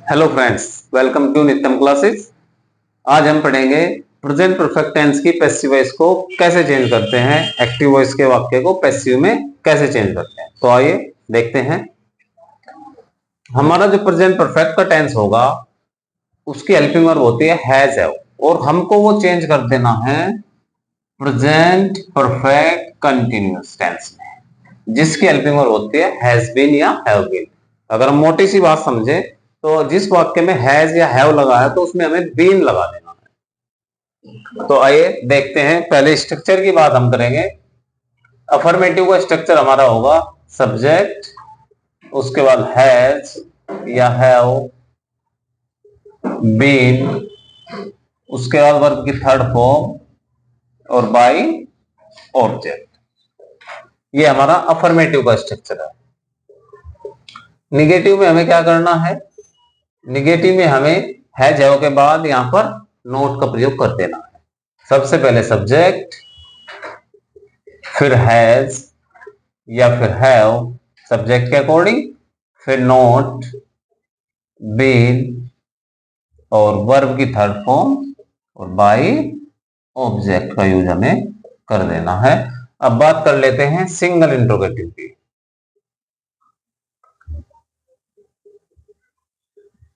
Hello friends, welcome to नित्यम classes. आज हम पढ़ेंगे प्रेजेंट परफेक्ट टेंस की पैसिव वॉइस को कैसे चेंज करते हैं, एक्टिव वॉइस के वाक्य को पैसिव में कैसे चेंज करते हैं। तो आइए देखते हैं। हमारा जो प्रेजेंट परफेक्ट का टेंस होगा उसकी हेल्पिंग वर्ब होती है हैज हैव, और हमको वो चेंज कर देना है प्रेजेंट परफेक्ट कंटिन्यूअस टेंस में, जिसकी हेल्पिंग वर्ब होती है हैज बीन या हैव बीन। अगर हम मोटी सी बात समझे तो जिस वाक्य में हैज या हैव लगा है तो उसमें हमें बीन लगा देना है। तो आइए देखते हैं। पहले स्ट्रक्चर की बात हम करेंगे। अफर्मेटिव का स्ट्रक्चर हमारा होगा सब्जेक्ट, उसके बाद हैज या हैव बीन, उसके बाद वर्ब की थर्ड फॉर्म और बाई ऑब्जेक्ट। ये हमारा अफर्मेटिव का स्ट्रक्चर है। निगेटिव में हमें क्या करना है? निगेटिव में हमें हैज हैव के बाद यहां पर नोट का प्रयोग कर देना है। सबसे पहले सब्जेक्ट, फिर हैज या फिर हैव सब्जेक्ट के अकॉर्डिंग, फिर नोट, बीन और वर्ब की थर्ड फॉर्म और बाई ऑब्जेक्ट का यूज हमें कर देना है। अब बात कर लेते हैं सिंगल इंट्रोगेटिव की।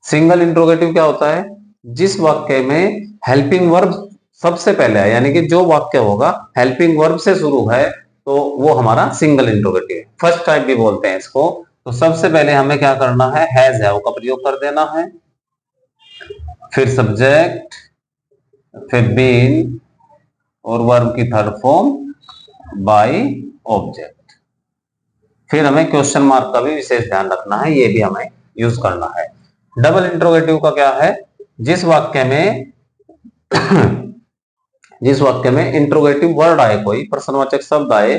सिंगल इंट्रोगेटिव क्या होता है? जिस वाक्य में हेल्पिंग वर्ब सबसे पहले है, यानी कि जो वाक्य होगा हेल्पिंग वर्ब से शुरू है, तो वो हमारा सिंगल इंट्रोगेटिव है। फर्स्ट टाइप भी बोलते हैं इसको। तो सबसे पहले हमें क्या करना है? हैज हैव का प्रयोग कर देना है, फिर सब्जेक्ट, फिर बीन और वर्ब की थर्ड फॉर्म बाई ऑब्जेक्ट। फिर हमें क्वेश्चन मार्क का भी विशेष ध्यान रखना है, ये भी हमें यूज करना है। डबल इंट्रोगेटिव का क्या है? जिस वाक्य में जिस वाक्य में इंट्रोगेटिव वर्ड आए, कोई प्रश्नवाचक शब्द आए,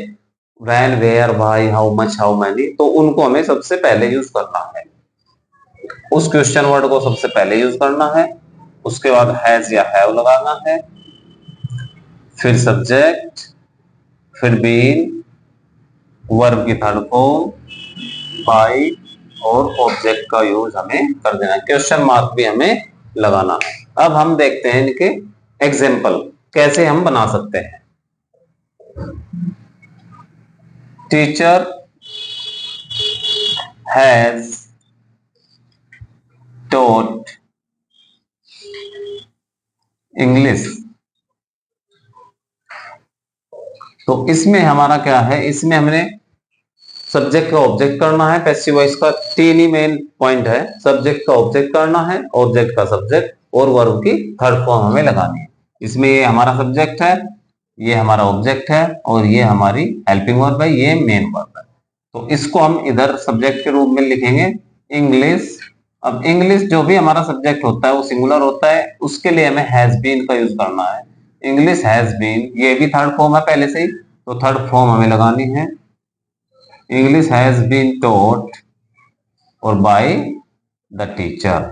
when, where, why, how much, how many, तो उनको हमें सबसे पहले यूज करना है। उस क्वेश्चन वर्ड को सबसे पहले यूज करना है, उसके बाद हैज या हैव लगाना है, फिर सब्जेक्ट, फिर बीन, वर्ब की थर्ड फॉर्म, बाई और ऑब्जेक्ट का यूज हमें कर देना है। क्वेश्चन मार्क भी हमें लगाना है। अब हम देखते हैं इनके एग्जाम्पल कैसे हम बना सकते हैं। Teacher has taught English. तो इसमें हमारा क्या है? इसमें हमने सब्जेक्ट का ऑब्जेक्ट करना है। पैसिव वॉइस का तीन ही मेन पॉइंट है। सब्जेक्ट का ऑब्जेक्ट करना है, ऑब्जेक्ट का सब्जेक्ट और वर्ब की थर्ड फॉर्म हमें लगानी है। इसमें ये हमारा सब्जेक्ट है, ये हमारा ऑब्जेक्ट है और ये हमारी हेल्पिंग वर्ब है, ये मेन वर्ब है। तो इसको हम इधर सब्जेक्ट के रूप में लिखेंगे इंग्लिश। अब इंग्लिश जो भी हमारा सब्जेक्ट होता है वो सिंगुलर होता है, उसके लिए हमें हैज बीन का यूज करना है। इंग्लिश हैज बीन, ये भी थर्ड फॉर्म है पहले से ही, तो थर्ड फॉर्म हमें लगानी है। इंग्लिश हैज बीन टॉट और बाय द टीचर।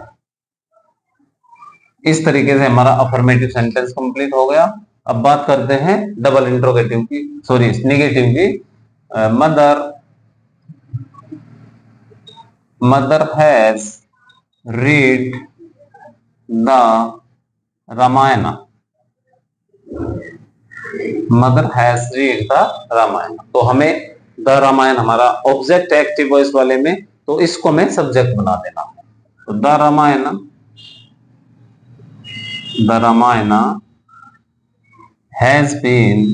इस तरीके से हमारा अफर्मेटिव सेंटेंस कंप्लीट हो गया। अब बात करते हैं डबल इंट्रोगेटिव की, सॉरी नेगेटिव की। Mother has read the Ramayana. Mother has read the Ramayana, तो हमें द रामायण हमारा ऑब्जेक्ट एक्टिव वॉइस वाले में, तो इसको हमें सब्जेक्ट बना देना है। तो the Ramayana has been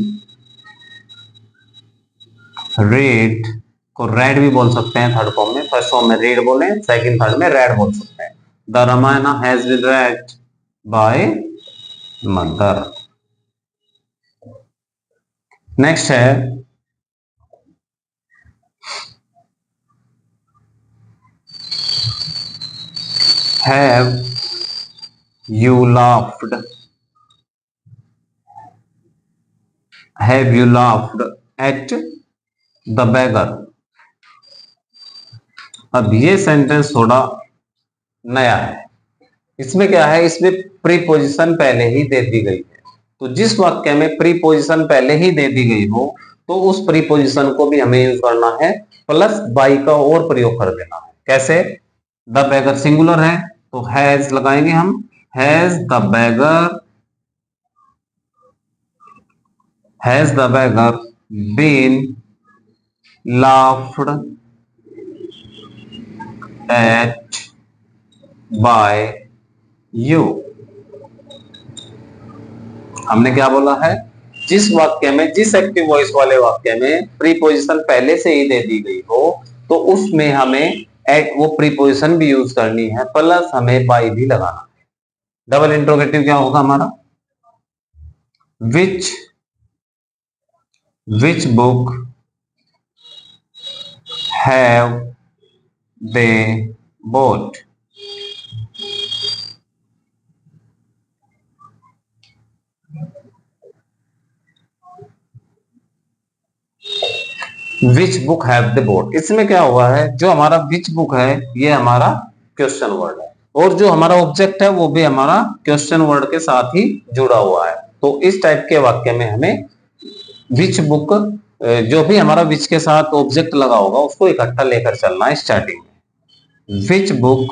read, को रेड भी बोल सकते हैं थर्ड फॉर्म में। फर्स्ट फॉर्म में रीड बोले, सेकंड थर्ड में रेड बोल सकते हैं। The Ramayana has been read by mother. Next है have you laughed. Have you laughed at the beggar. अब ये सेंटेंस थोड़ा नया है। इसमें क्या है? इसमें प्रीपोजिशन पहले ही दे दी गई है। तो जिस वाक्य में प्रीपोजिशन पहले ही दे दी गई हो तो उस प्रीपोजिशन को भी हमें यूज करना है, प्लस बाई का और प्रयोग कर देना है। कैसे? द बेगर सिंगुलर है तो हैज लगाएंगे हम, has the beggar been laughed at by you. हमने क्या बोला है, जिस वाक्य में, जिस एक्टिव वॉइस वाले वाक्य में प्रीपोजिशन पहले से ही दे दी गई हो तो उसमें हमें एट वो प्रीपोजिशन भी यूज करनी है, प्लस हमें बाय भी लगाना है। डबल इंट्रोगेटिव क्या होगा हमारा, which book have they bought। Which book have they bought, इसमें क्या हुआ है, जो हमारा विच बुक है ये हमारा क्वेश्चन वर्ड है, और जो हमारा ऑब्जेक्ट है वो भी हमारा क्वेश्चन वर्ड के साथ ही जुड़ा हुआ है। तो इस टाइप के वाक्य में हमें विच बुक, जो भी हमारा विच के साथ ऑब्जेक्ट लगा होगा उसको इकट्ठा लेकर चलना है स्टार्टिंग में। विच बुक,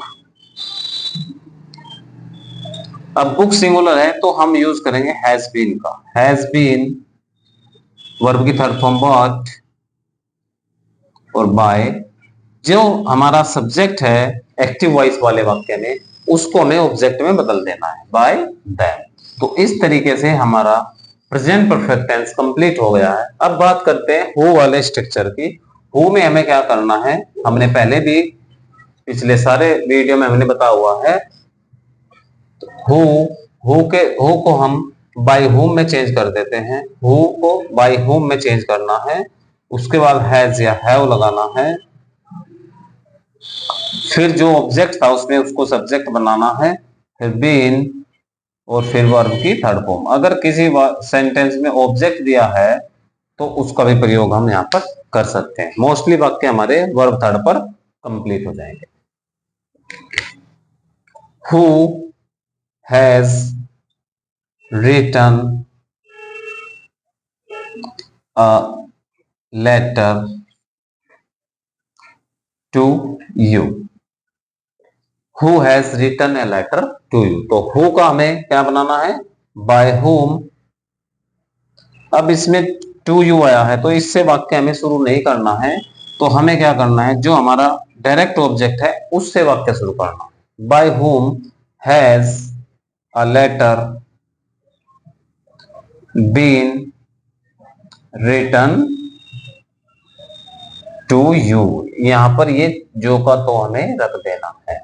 अब बुक सिंगुलर है तो हम यूज करेंगे हैज बीन का, हैज बीन वर्ब की थर्ड फॉर्म बॉट और बाय। जो हमारा सब्जेक्ट है एक्टिव वॉइस वाले वाक्य में उसको हमें ऑब्जेक्ट में बदल देना है, बाय देम। तो इस तरीके से हमारा प्रेजेंट परफेक्ट टेंस कंप्लीट हो गया है। अब बात करते हैं हु वाले स्ट्रक्चर की। हु में हमें क्या करना है, हमने पहले भी पिछले सारे वीडियो में हमने बताया हुआ है। हु, हु को हम बाय हुम में चेंज कर देते हैं, हु को बाय हुम में चेंज करना है। उसके बाद हैज या हैव लगाना है, फिर जो ऑब्जेक्ट था उसमें उसको सब्जेक्ट बनाना है, फिर बीन और फिर वर्ब की थर्ड फॉर्म। अगर किसी सेंटेंस में ऑब्जेक्ट दिया है तो उसका भी प्रयोग हम यहाँ पर कर सकते हैं। मोस्टली वाक्य हमारे वर्ब थर्ड पर कंप्लीट हो जाएंगे। Who has written a letter to you। Who has written a letter to you, तो who का हमें क्या बनाना है, by whom। अब इसमें to you आया है तो इससे वाक्य हमें शुरू नहीं करना है, तो हमें क्या करना है, जो हमारा डायरेक्ट ऑब्जेक्ट है उससे वाक्य शुरू करना है। by whom has a letter been written to you। यहां पर ये जो का तो हमें रख देना है।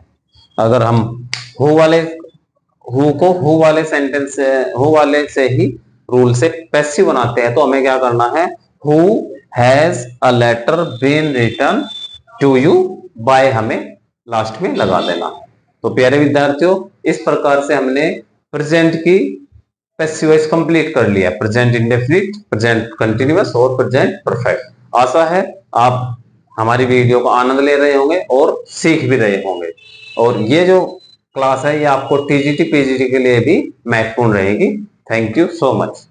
अगर हम हु को हु वाले सेंटेंस से, हु वाले से ही रूल से पैसिव बनाते हैं तो हमें क्या करना है, who has a letter been written to you, by हमें लास्ट में लगा देना है। तो प्यारे विद्यार्थियों, इस प्रकार से हमने प्रेजेंट की पैसिव वॉइस कंप्लीट कर लिया, प्रेजेंट इंडेफिनिट, प्रेजेंट कंटिन्यूअस और प्रेजेंट परफेक्ट। आशा है आप हमारी वीडियो को आनंद ले रहे होंगे और सीख भी रहे होंगे, और ये जो क्लास है ये आपको टीजीटी पीजीटी के लिए भी महत्वपूर्ण रहेगी। Thank you so much.